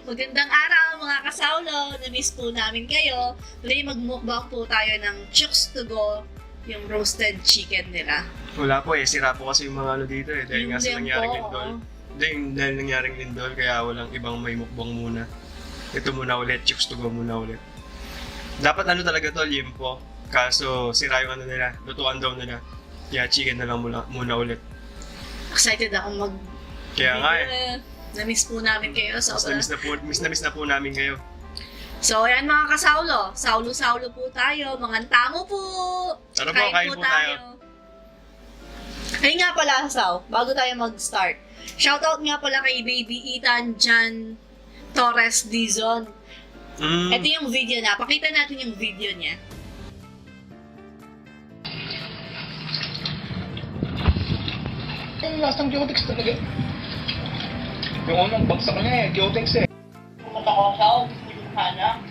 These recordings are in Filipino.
Magandang araw mga kasaulo! Na-miss po namin kayo. Today magmukbang po tayo ng Chooks to Go, yung roasted chicken nila. Wala po eh, sira po kasi yung mga ano dito eh, dahil Yung nga sa nangyaring lempo, lindol. oo. Dahil nangyaring lindol, kaya walang ibang may mukbang muna. Ito muna ulit, Chooks to Go muna ulit. Dapat ano talaga to, liempo. Kaso sira yung ano nila, lutuan daw nila. Kaya chicken na lang muna ulit. Excited akong mag... Kaya nga eh, Na-miss po namin kayo. So, miss na po namin kayo. so ayan mga kasaulo. Saulo-saulo po tayo. Mga tamo po. Tara po, kain po tayo. Ayun nga pala, Saw, bago tayo mag-start. Shoutout nga pala kay Baby Ethan Jan Torres Dizon. Ito yung video na. Pakita natin yung video niya. Yung lasang Kyotex talaga. Yung unang bagsak niya eh, Kyotex eh. Pumunta ko sa Pilipinas.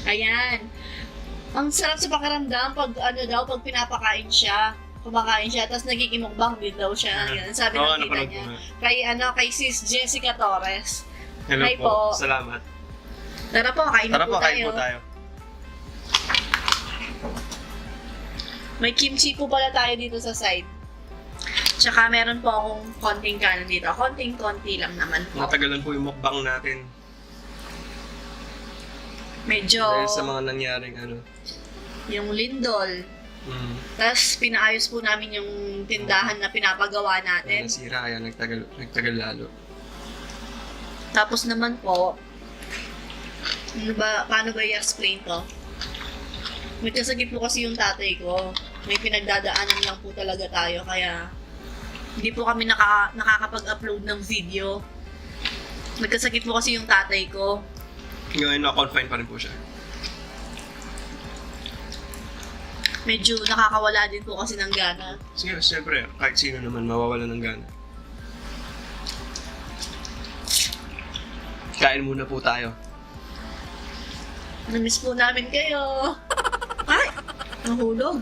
Ayan. Ang sarap sa pakiramdam pag pag pinapakain siya. Kumakain siya, tapos nagiging mukbang din daw siya. Yan, sabi ng tita napanood niya. ko nga. Kay Sis Jessica Torres. Hello Hi po. po. Salamat. Tara po, kain Tara po po, kain tayo. po tayo. May kimchi po pala tayo dito sa side. Tsaka meron po akong konting kanin dito. Konting-konti lang naman po. Natagalan po yung mukbang natin. Medyo Dahil sa mga nangyaring ano. yung lindol. Tapos pinaayos po namin yung tindahan na pinapagawa natin. Nasira kaya nagtagal lalo. Tapos naman po, paano ba i-explain to? May kasagip po kasi yung tatay ko. May pinagdadaanan lang po talaga tayo, kaya hindi po kami nakakapag-upload ng video. Nagkasakit po kasi yung tatay ko. Ngayon na-confine pa rin po siya. Medyo nakakawala din po kasi ng gana. Sige, siyempre, kahit sino naman mawawala ng gana. Kain muna po tayo. Namiss po namin kayo. Ay! Nahulog.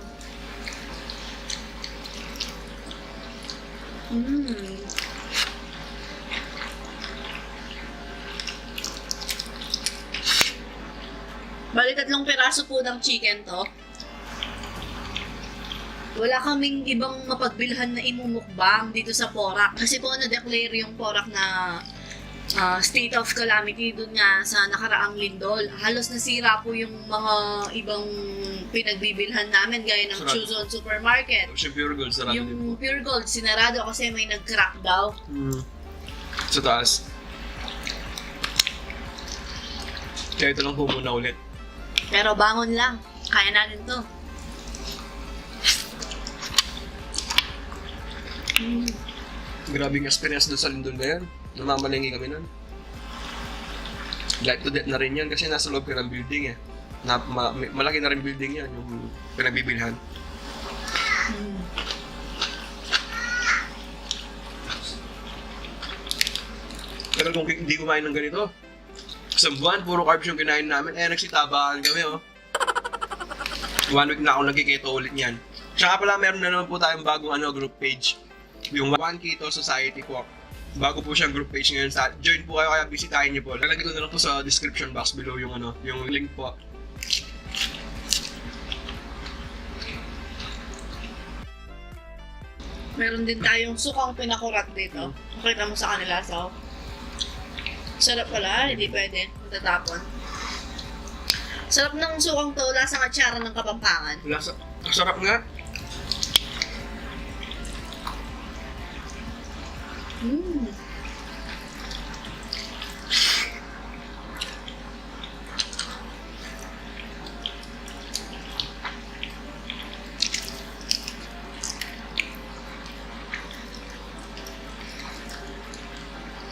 Bali 3 piraso po ng chicken to. Wala kaming ibang mapagbilhan na imumukbang dito sa Porac. Kasi po na-declare yung Porac na state of calamity dun nga sa nakaraang lindol. Halos nasira po yung mga ibang pinagbibilhan namin gaya ng Sarado. Chuzon Supermarket. Siya pure gold, sarado din Yung po. Pure Gold, sinarado kasi may nag-crack daw. Sa taas. Kaya ito lang po muna ulit. Pero bangon lang. Kaya natin to. Grabe yung experience doon sa lindol na yan. Namamalenggi kami nun. Life to death na rin yan kasi nasa loob ka ng building eh. Malaki na rin building yan, yung pinagbibilhan. Pero kung hindi kumain ng ganito, isang buwan, puro carbs yung kinain namin, nagsitabahan kami oh. 1 week na ako nagkiketo ulit niyan. Tsaka pala meron na naman po tayong bagong group page. Yung One Keto Society po. Bago po siyang group page ngayon. Join po kayo, kaya bisitahin niyo po. Lalagay ko na lang po sa description box below yung yung link po. Meron din tayong sukang pinakurat dito. Makita mo sa kanila, so. Sarap pala, hindi pwede. Matatapon. Sarap ng sukang to, lasang atsara ng Kapampangan. Sarap nga.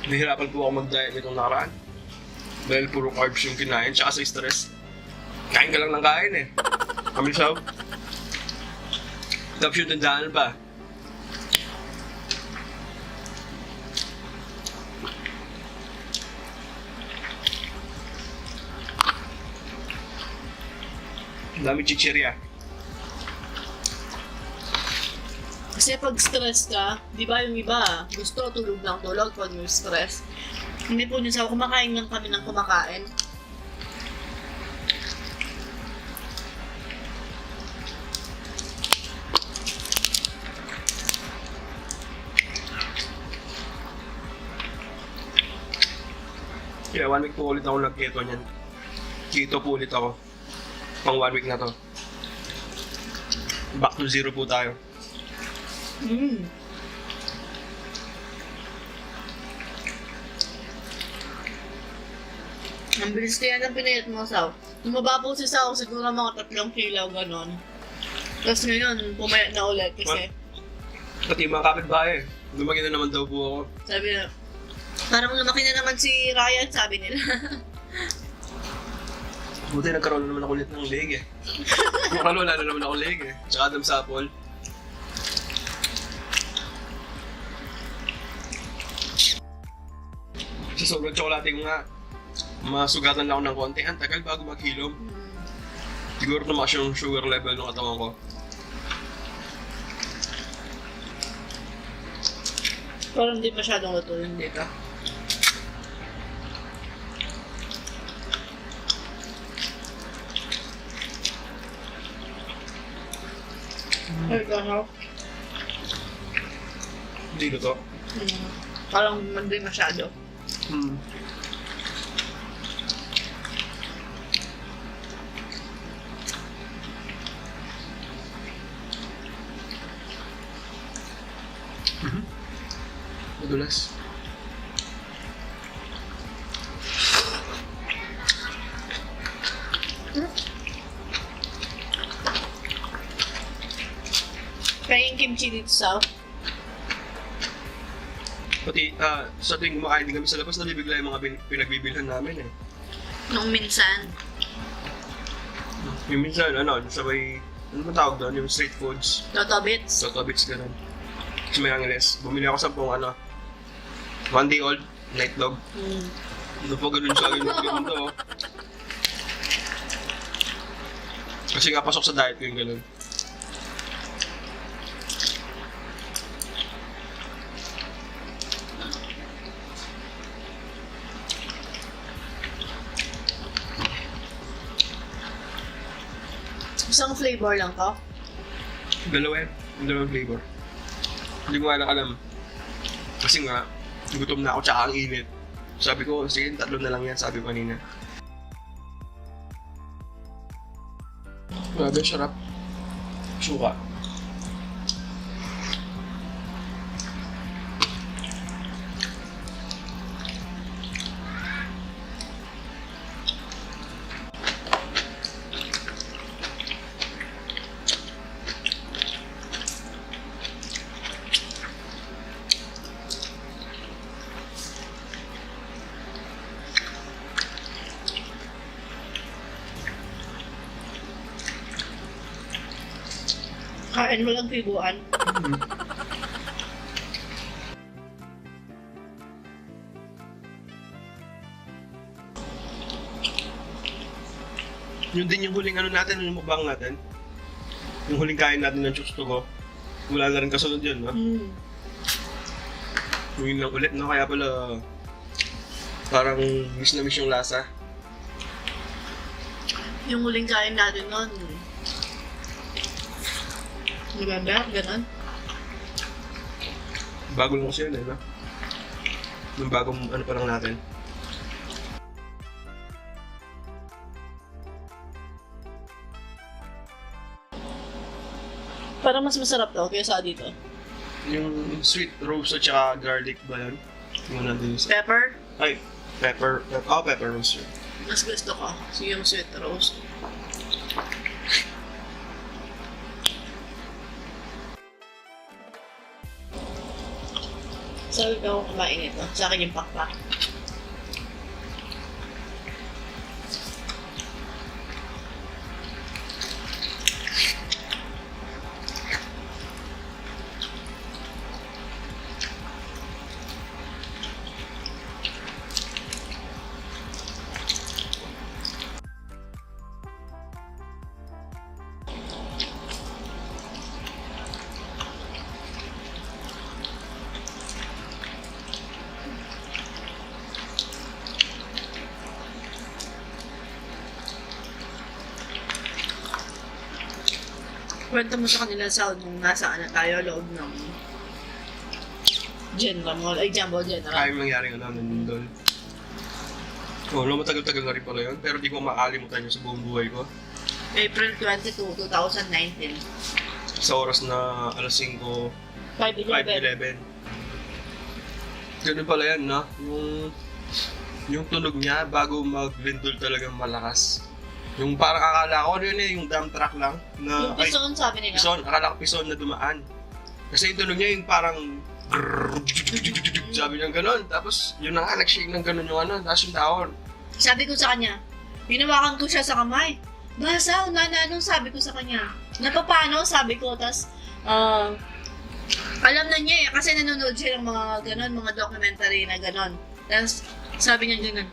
Nahihirapan po ako mag-diet nitong nakaraan. Dahil puro carbs yung kinain, tsaka sa stress. Kain ka lang ng kain eh. Kami saw. Tapos yung tandaan pa. Ang dami chichirya. Kasi pag stress ka, di ba yung iba, gusto tulog lang tulog pag yung stress. Hindi po niya sa kumakain lang kami ng kumakain. Kaya 1 week po ulit ako nag-keto niyan. Keto po ulit ako. Pang 1 week na to. Back to zero po tayo. Mm. Ang bilis kaya ng pinayat mo, Saw. Tumaba po si Saw, siguro mga 3 kilo, ganon. Tapos ngayon, pumayat na ulit kasi Pati yung mga kapitbahay, lumaki na naman daw po ako. sabi na, parang lumaki na naman si Ryan, sabi nila. Buti nagkaroon na naman ako ulit ng leg eh. Mukhang wala na naman ako leg eh. Tsaka Adam Sapol. Sa sobrang tsokolate ko nga, masugatan lang ako ng konti. Ang tagal bago maghilom. Siguro tumaas yung sugar level ng katawan ko. Parang hindi masyadong luto yun dito. Ay, gano'n. Hindi luto. Parang hindi masyado. Hmm. Madulas. Kaya yung kimchi dito sa Pati sa tuwing kumakain din kami sa labas, nabibigla yung mga pinagbibilhan namin eh. nung minsan. Yung minsan, sabay, ano ba tawag doon? Yung street foods. Toto bits. Totobits ganun. Sa may Angeles, bumili ako 10 1 day old, night dog. Ano po ganun siya, ganun to. Kasi nga pasok sa diet ko yung ganun. Isang flavor lang to. Dalawa yan, yung dalawang flavor. Hindi ko nga alam. Kasi nga, gutom na ako tsaka ang init. Sabi ko, sige, 3 na lang yan, sabi ko kanina. Grabe, sarap. Suka. Kain mo lang pibuan. Yun din yung huling natin, yung mukbang natin. Yung huling kain natin ng Chokes to Go. Wala na rin kasunod yun, no? Yun lang ulit, no? Kaya pala, parang miss na miss yung lasa. Yung huling kain natin nun. November, ganun. Bago lang kasi yun, no? Yung bagong pa lang natin. Parang mas masarap to kaysa dito. Yung sweet roast at saka garlic ba yun? Yung nandun sa... Pepper, Ay, pepper roast yun. mas gusto ko. Yung sweet roast. Sabi ko kumain ito. Sa akin yung pakpak. Kwento mo sa kanila sa nung nasaan na tayo loob ng General Mall. Ay, Jumbo General. Kaya yung nangyari nga namin lindol. Matagal-tagal na rin pala yun, pero di ko makalimutan yun sa buong buhay ko. April 22, 2019. Sa oras na alas 5, 5:11. 5:11. Ganun pala yan, no? Yung tunog niya bago maglindol talagang malakas. Yung parang akala ko ano yun yung dump truck lang. Yung pison, sabi nila. Pison, akala ko pison na dumaan. Kasi yung tunog niya yung parang sabi niya gano'n. Tapos yun na nga, nag-shake ng gano'n yung ano, tapos yung tawon. Sabi ko sa kanya, hinawakan ko siya sa kamay. Basaw, nananong sabi ko sa kanya. Napapano, sabi ko, tas alam na niya eh, kasi nanonood siya ng mga ganon, mga documentary na ganon. Tapos sabi niya ganon.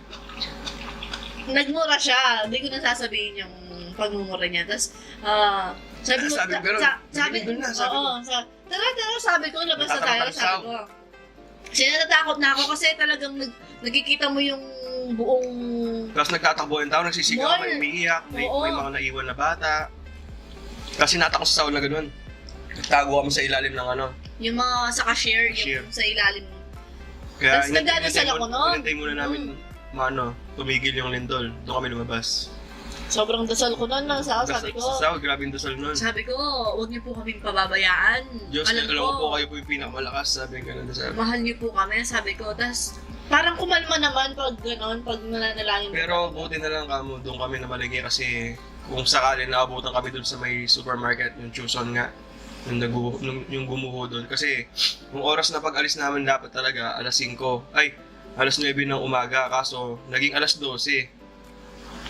Nagmura siya, hindi ko nasasabihin yung pagmumura niya. Tapos sabi ko, Sabi ko gano'n, sabi doon na, sabi ko. Tara, sabi ko, labas na tayo, sabi ko. Kasi natatakot na ako kasi talagang nagkikita mo yung buong Tapos nagtatakbo yung tao, nagsisigaw, Mall. may umiiyak, may Oo. mga naiwan na bata. Kasi natakot sa sahod na gano'n. Nagtago kami sa ilalim ng ano. yung mga sa cashier, Cashier. yung sa ilalim. Kaya Tapos nagdadasal ako noon. inantay muna namin tumigil yung lindol. Doon kami lumabas. Sobrang dasal ko noon, sabi ko. Sa sahod, grabe yung dasal nun. Sabi ko, huwag niyo po kaming pababayaan. Diyos, alam ko po kayo po yung pinakamalakas, sabi ng ganun sa Mahal niyo po kami, sabi ko. Tapos, parang kumalma naman pag gano'n, pag nananalangin. Pero buti na lang kamo, doon kami namalagi kasi kung sakali naabutan kami doon sa may supermarket, yung Chuson nga, yung gumuho doon. Kasi yung oras na pag-alis namin dapat talaga alas 5, alas 9 ng umaga, kaso naging alas 12.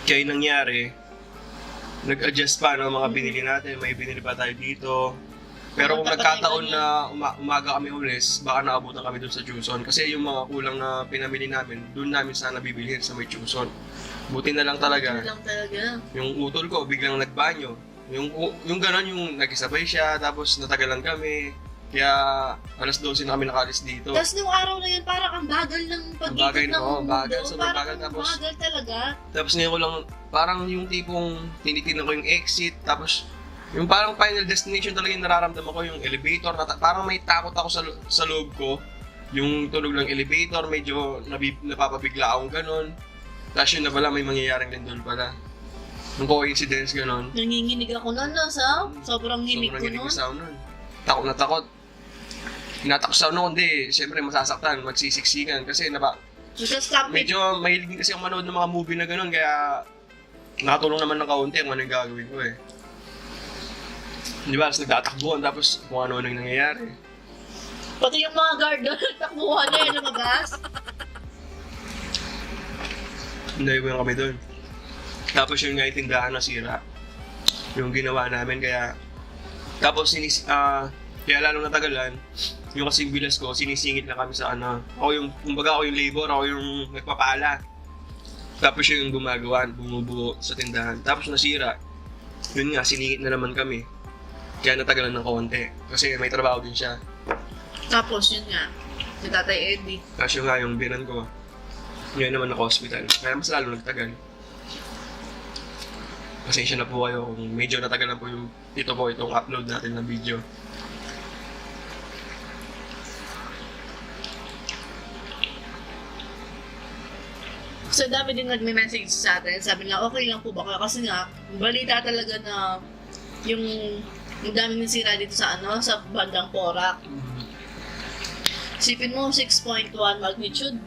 Kaya yung nangyari, nag-adjust pa ng mga binili natin, may binili pa tayo dito. Pero kung nagkataon na umaga kami ulis, baka naabutan kami doon sa Chuson. Kasi yung mga kulang na pinamili namin, doon namin sana bibilhin sa may Chuson. Buti na lang talaga. Lang talaga. Yung utol ko, biglang nagbanyo. Yung gano'n, yung nag-isabay siya, tapos natagalan kami. Kaya alas 12 na kami nakalis dito. Tapos nung araw na yun, parang ang bagal ng pag-ikot ng mundo. bagal, sobrang Parang bagal. Tapos, bagal talaga. tapos ngayon ko lang, parang yung tipong tinitingnan ko yung exit, tapos yung parang final destination talaga yung nararamdaman ko, yung elevator, parang may takot ako sa loob ko. Yung tunog ng elevator, medyo napapabigla akong gano'n. Tapos yun na pala, may mangyayaring lindol pala. Yung coincidence gano'n. Nanginginig ako nun, sobrang himig ko Sobrang nun. ginig sa nun. Takot na takot. Hinatakot sa nun, hindi. Siyempre masasaktan, magsisiksikan. Kasi Stop it. medyo mahilig din kasi ako manood ng mga movie na gano'n. Kaya nakatulong naman ng kaunti kung ano yung gagawin ko eh. Di ba? Tapos nagtatakbuhan, tapos kung ano yung nangyayari. Pati yung mga guard doon, takbuhan na yun, lumabas. Naiwan kami doon. Tapos yun nga yung tindahan nasira. Yung ginawa namin, kaya... Tapos kaya lalong natagalan, yung kasing bilas ko, sinisingit na kami sa ano. Kumbaga ako yung labor, ako yung nagpapala. Tapos siya yung gumagawa, bumubuo sa tindahan. Tapos nasira. Yun nga, siningit na naman kami. Kaya natagalan ng konti. Kasi may trabaho din siya. Tapos yun nga, si Tatay Eddie. Tapos yung nga, yung binan ko, ngayon naman naka-hospital. Kaya mas lalo nagtagal. Pasensya na po kayo kung medyo natagalan po yung itong upload natin ng video. So dami din nagme-message sa atin. Sabi nila, okay lang po ba kayo? Kasi nga, balita talaga na yung daming nasira dito sa sa bandang Porac. Sipin mo, 6.1 magnitude.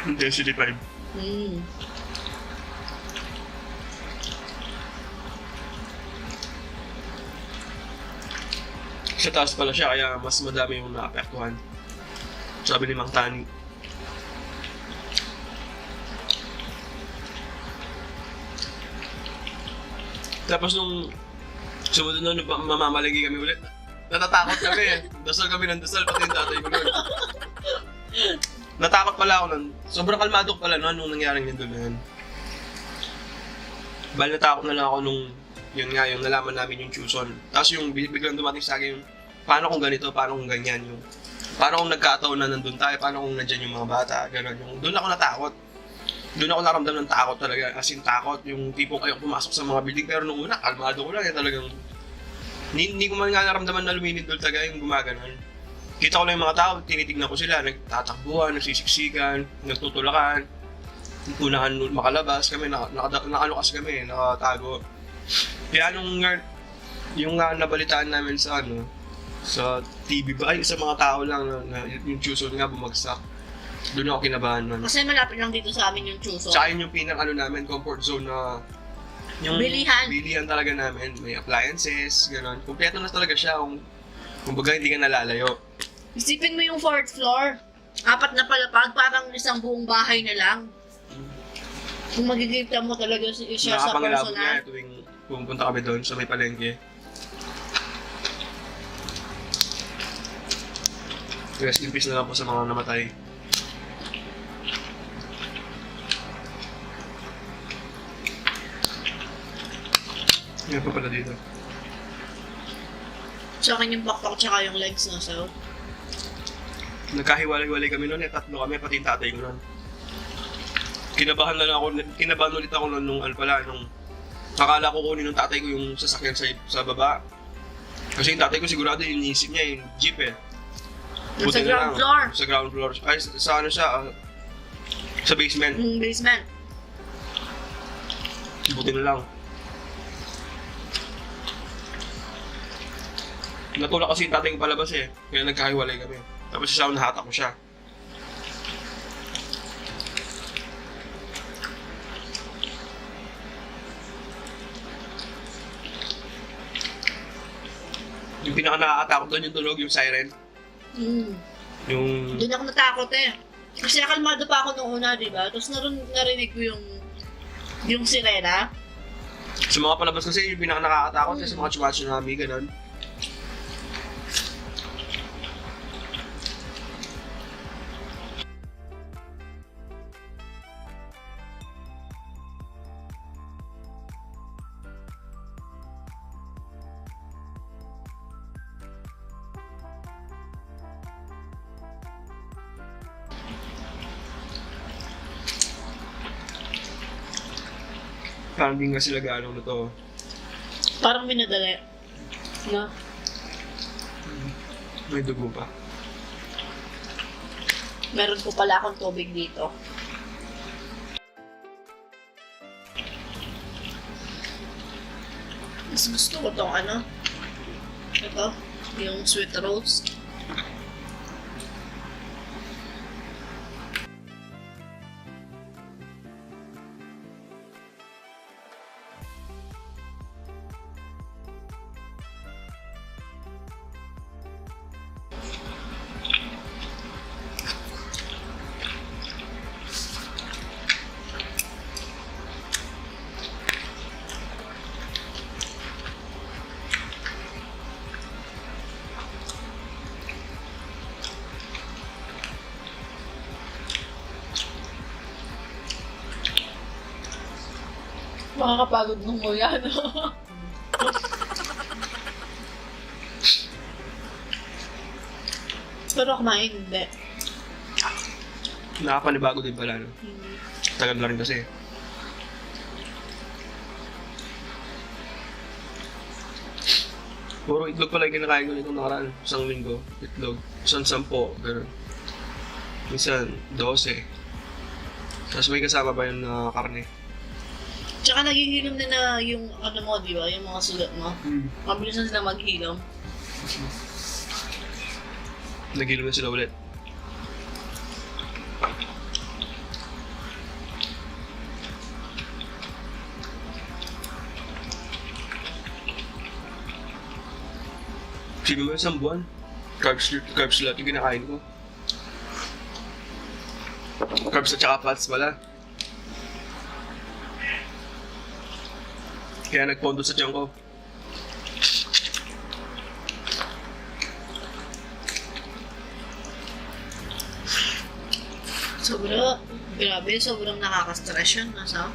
Intensity 5. Sa taas pala siya, kaya mas madami yung naapektuhan. Sabi ni Mang Tani. Tapos nung sumunod na mamamalagi kami ulit, natatakot kami eh. Dasal kami ng dasal, pati yung tatay ko nun. Natakot pala ako nun. Sobrang kalmado ko pala nun nung nangyaring nito na yun. Bali natakot na lang ako nung yun nga, yung nalaman namin yung Chuson. Tapos yung biglang dumating sa akin yung paano kung ganito, paano kung ganyan, yung paano kung nagkataon na nandun tayo, paano kung nandyan yung mga bata, gano'n. Yung doon ako natakot. doon ako naramdaman ng takot talaga. As in takot, yung tipong ayoko pumasok sa mga building. Pero nung una, kalmado ko lang talagang hindi ko man nga naramdaman na luminindol talaga yung gumaganon. Kita ko lang yung mga tao, tinitignan ko sila, nagtatakbuhan, nagsisiksikan, nagtutulakan. Unahan makalabas kami, nakalukas kami, nakatago. Kaya yung nabalitaan namin sa TV ba, ay sa mga tao lang na yung Chuseon nga bumagsak. Doon ako kinabahan nun. Kasi malapit lang dito sa amin yung Chuseon. Tsaka yun yung namin, comfort zone na yung bilihan talaga namin. May appliances, gano'n. Kompleto na talaga siya kung baga hindi ka nalalayo. Isipin mo yung 4th floor. 4 na palapag, parang isang buong bahay na lang. Kung magigipta mo talaga siya sa Nakapangilabot personal. niya tuwing pumunta kami doon sa may palengke. Rest in peace na lang po sa mga namatay. Yan pa pala dito. Sa akin yung backpack tsaka yung legs na so. Nagkahiwalay-walay kami noon, tatlo kami, pati yung tatay ko noon. Kinabahan ulit ako noon nung akala ko kunin ng tatay ko yung sasakyan sa baba. Kasi yung tatay ko sigurado yung iniisip niya yung jeep eh. Sa ground floor. Sa ground floor. Ay, sa basement. Yung basement. Buti na lang. Natulak kasi yung tatay ko palabas eh. Kaya nagkahiwalay kami. Tapos siya nahatak ko siya. Yung pinaka nakakatakot doon yung tunog, yung siren. Yung... Doon ako natakot eh. Kasi kalmado pa ako nung una, di ba? Tapos narinig ko yung sirena. Sa mga palabas kasi yung pinaka nakakatakot kasi sa mga tsunami, ganun. Parang di nga sila gano'n na to. Parang minadali. No? May dugo pa. Meron po pala akong tubig dito. Mas gusto ko tong ito, yung sweet roast. Makakapagod nung nguya, no? Pero kumain, hindi. Nakapanibago din pala, no? Tagal na rin kasi. Puro itlog pala yung kinakain ko nitong nakaraan. Isang linggo, itlog. Isang 10, gano'n. Minsan, 12. Tapos may kasama pa yung karne. Tsaka naghihilom na yung mo, di ba? Yung mga sugat mo. Mabilis na sila maghilom. Nagilom na sila ulit. Sino mo isang buwan? Carbs lahat yung kinakain ko. Carbs at saka fats pala. Kaya nagpondo sa tiyan ko. Sobrang nakaka-stress yun. Nasa?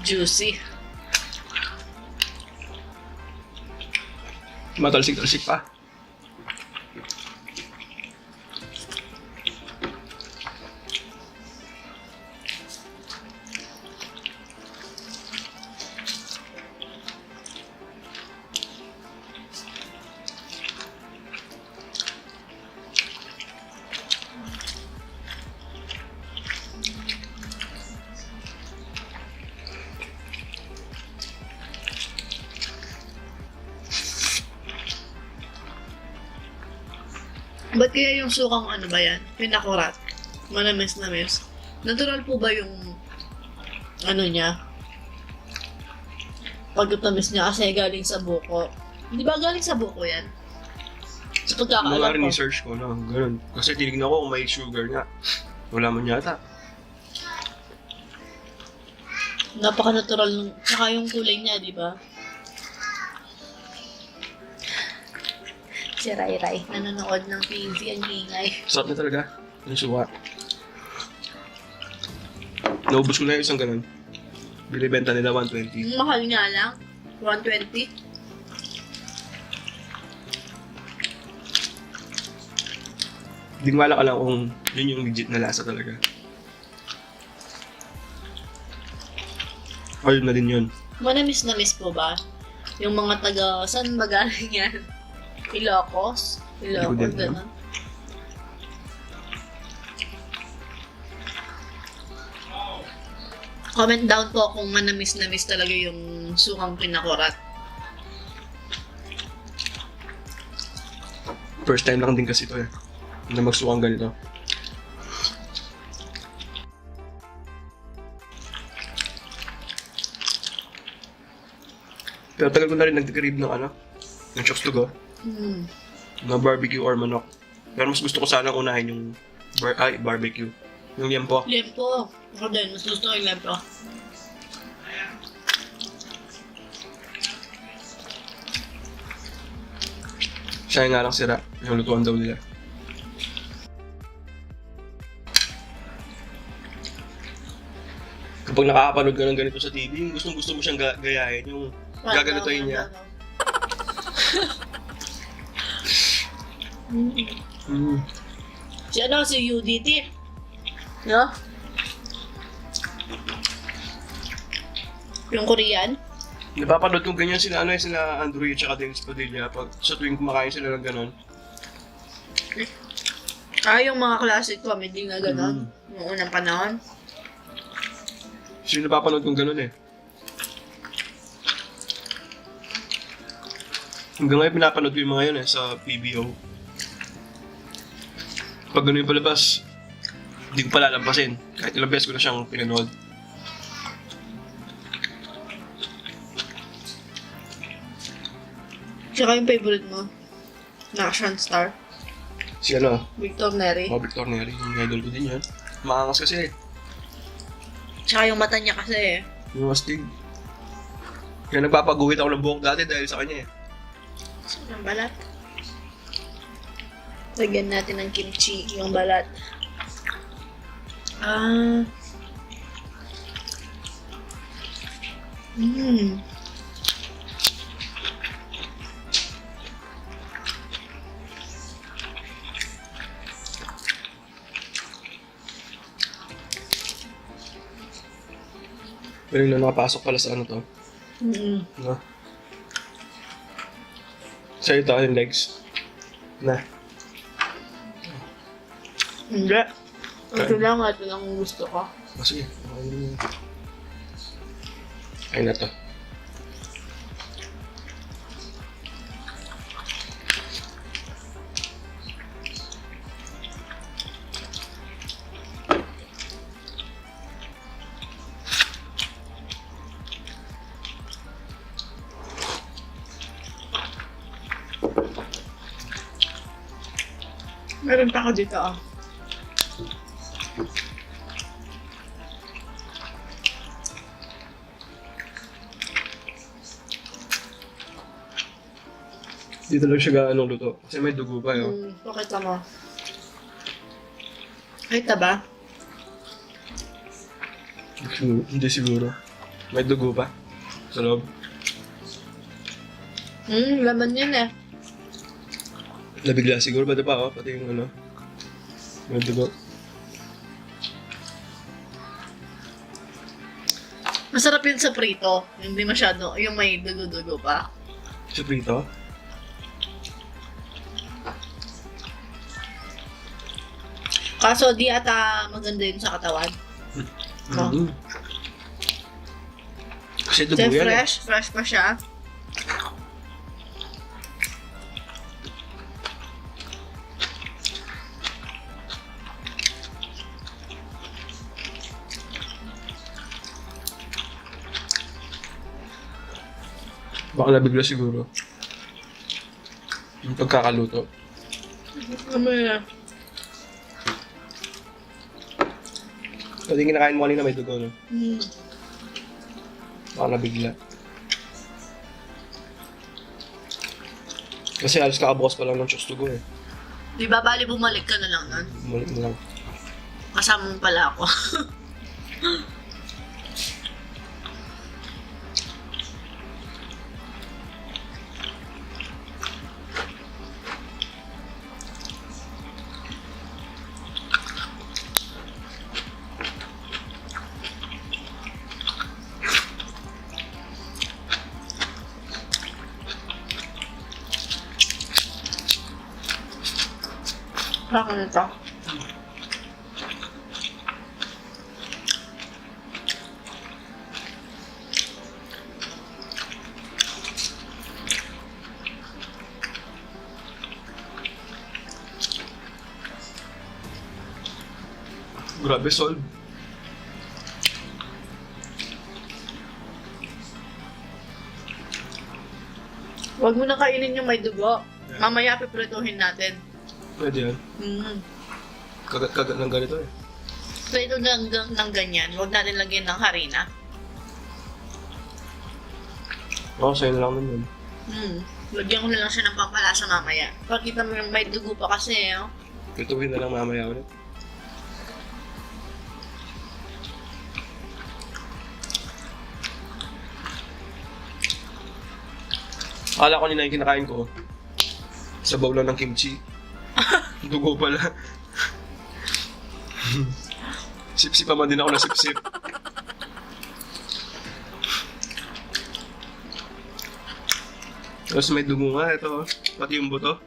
Juicy. Matalsik-talsik pa. Ba't kaya yung sukang ano ba yan? Pinakurat. Manamis-namis. Natural po ba yung ano niya? Pagkatamis niya kasi galing sa buko. Hindi ba galing sa buko yan? Sa Mga pagkakaalam ko. research ko na, ganun. Kasi tinignan ko kung may sugar nga. Wala man yata. Napaka-natural nung, saka yung kulay niya, di ba? Si Rai Rai, nanonood ng TV, ang ingay. Sarap na talaga. Yung suwa. Naubos ko na yung isang ganun. Binibenta nila 120. Ang mahal nga lang, 120. Hindi ko alam kung yun yung legit na lasa talaga. Ayun na din yun. Manamis-namis po ba? Yung mga taga, saan ba galing yan? Ilocos? Hindi ko Ilocos, din alam. gano'n. Comment down po kung manamis-namis talaga yung sukang pinakurat. First time lang din kasi ito eh. Na magsukang ganito. Pero tagal ko na rin nag-crave ng ano, ng chokes to go, Hmm. na barbecue or manok. Pero mas gusto ko sanang unahin yung barbecue. Yung liempo. Lempo. Ako din, mas gusto ko yung lempo. Siya nga lang sira. Yung lutuan daw nila. Kapag nakakapanood ka ng ganito sa TV, yung gustong gusto mo siyang gayahin, yung gaganitoin niya. Mm. Si ano, si UDT. No? Yung Korean. Napapanood kong ganyan sila, sila Andrew at Dennis Padilla pag sa tuwing kumakain sila ng ganon. Yung mga classic comedy na gano'n. Noong unang panahon. So yung napapanood kong ganon eh. Hanggang ngayon pinapanood ko yung mga yun eh sa PBO. Pag gano'n yung palabas, hindi ko palalampasin. Kahit ilang beses ko na siyang pinanood. Tsaka yung favorite mo. Na action star. Si ano, Victor Neri. Victor Neri, yung idol ko din yun. Maangas kasi eh. Tsaka yung mata niya kasi eh. Yung astig. Kaya nagpapaguhit ako ng buhok dati dahil sa kanya eh. Ang balat. Lagyan natin ng kimchi, yung balat. Mmm. Pero yung nakapasok pala sa ano to. Mm. No? Sa'yo ito yung legs. Na. Hindi. Ito lang, ito lang ang gusto ko. Sige. Ay na to. Meron pa ako dito ah. Dito lang siya gaano luto. Kasi may dugo pa yun. Pakita mo. Kita ba? Hindi siguro. May dugo pa. Sa loob. Laman yun eh. Nabigla siguro ba pa, oh? Pati yung ano. May dugo. Masarap yun sa prito. Hindi masyado, yung may dugo-dugo pa. Sa prito. Kaso di ata maganda yun sa katawan. Oh. Mm-hmm. Kasi dugo Kasi yan eh. fresh pa siya. Baka nabigla siguro. Yung pagkakaluto. Ano yan? Pwede kinakain mo kanina may dugo, no? Baka nabigla. Kasi alas kakabukas pa lang ng Diyos dugo eh. Di ba bali bumalik ka na lang nun? Bumalik mo lang. Kasama mo pala ako. Bakit nito? Grabe, solve. Huwag mo na kainin yung may dugo. Mamaya piprituhin natin. Pwede yan. Kagat-kagat ng ganito eh. Prito ng ganyan. Huwag natin lagyan ng harina. Oo, sa'yo na lang nun. Lagyan ko na lang siya ng pampalasa mamaya. Pakita mo yung may dugo pa kasi, oh. Prituhin na lang mamaya ulit. Akala ko nila yung kinakain ko. Sa bowl lang ng kimchi. Dugo pala. Sip-sip pa man din ako na sip-sip. Tapos may dugo nga ito. Pati yung buto.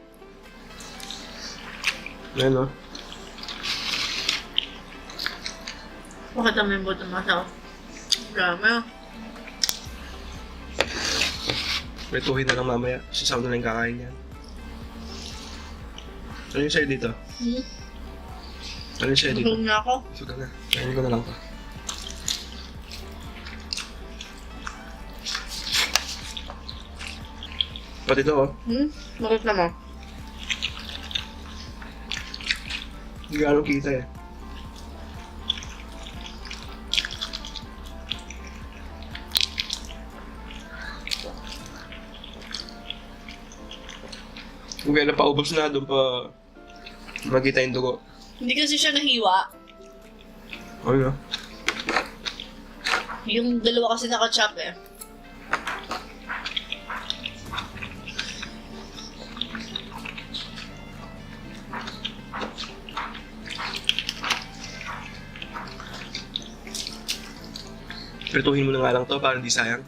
Ayan o. Pakita mo yung buto mo sa drama. Prituhin na lang mamaya. Si Sam na lang kakain yan. Ano yung sa'yo dito? Ano yung sa'yo dito? Busog na ako. Suga na. Kainin ko na lang to. Pati ito oh. Bakit naman? Hindi gano'ng kita eh. Kung kailan paubos na, doon pa magkita yung dugo. Hindi kasi siya nahiwa. Ano? Yung dalawa kasi naka-chop eh. Prituhin mo na nga lang to para hindi sayang.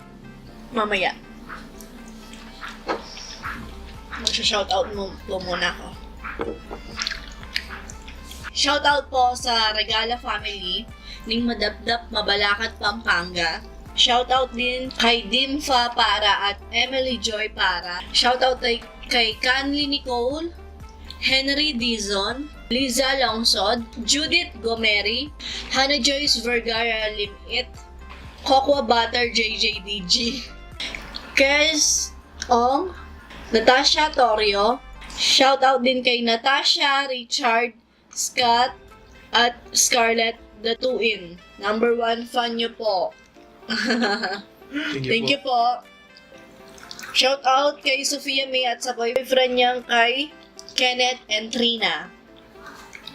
Mamaya. Magsha-shoutout mo po muna ako. Shoutout po sa Regala Family ning Madapdap, Mabalacat, Pampanga. Shoutout din kay Dimfa Para at Emily Joy Para. Shoutout kay Canly Nicole, Henry Dizon, Liza Longsod, Judith Gomeri, Hannah Joyce Vergara Limit, Cocoa Butter JJDG, Kes Ong, Natasha Torrio. Shoutout din kay Natasha, Richard, Scott, at Scarlett the Two-In. Number 1 fan nyo po. Thank you po. Shoutout kay Sofia May at sa boyfriend niyang kay Kenneth and Trina.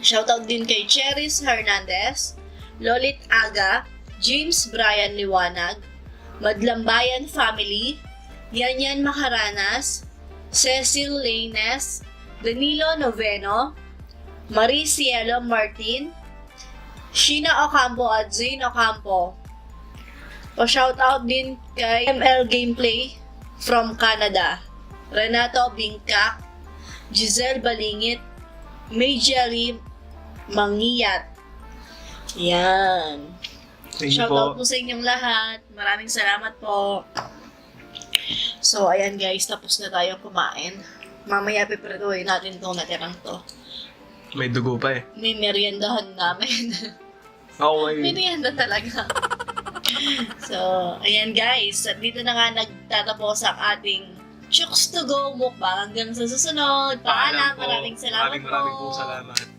Shoutout din kay Cheris Hernandez, Lolit Aga, James Brian Liwanag, Madlambayan Family, Yanyan Macaranas, Cecil Laines, Danilo Noveno, Marie Cielo Martin, Sheena Ocampo at Zane Ocampo. Pa-shoutout din kay ML Gameplay from Canada, Renato Bingkak, Giselle Balingit, May Jelly Mangiyat. Yan. Thank you Shoutout po. po sa inyong lahat. Maraming salamat po. So, ayan guys, tapos na tayo kumain. Mamaya pipretuhin natin itong natirang to. May dugo pa eh. May meriendahan namin. Ako may... Merienda talaga. So, ayan guys, at dito na nga nagtatapos ang ating Chooks to Go mukbang. Hanggang sa susunod. Paalam, maraming salamat Maraming po. pong salamat.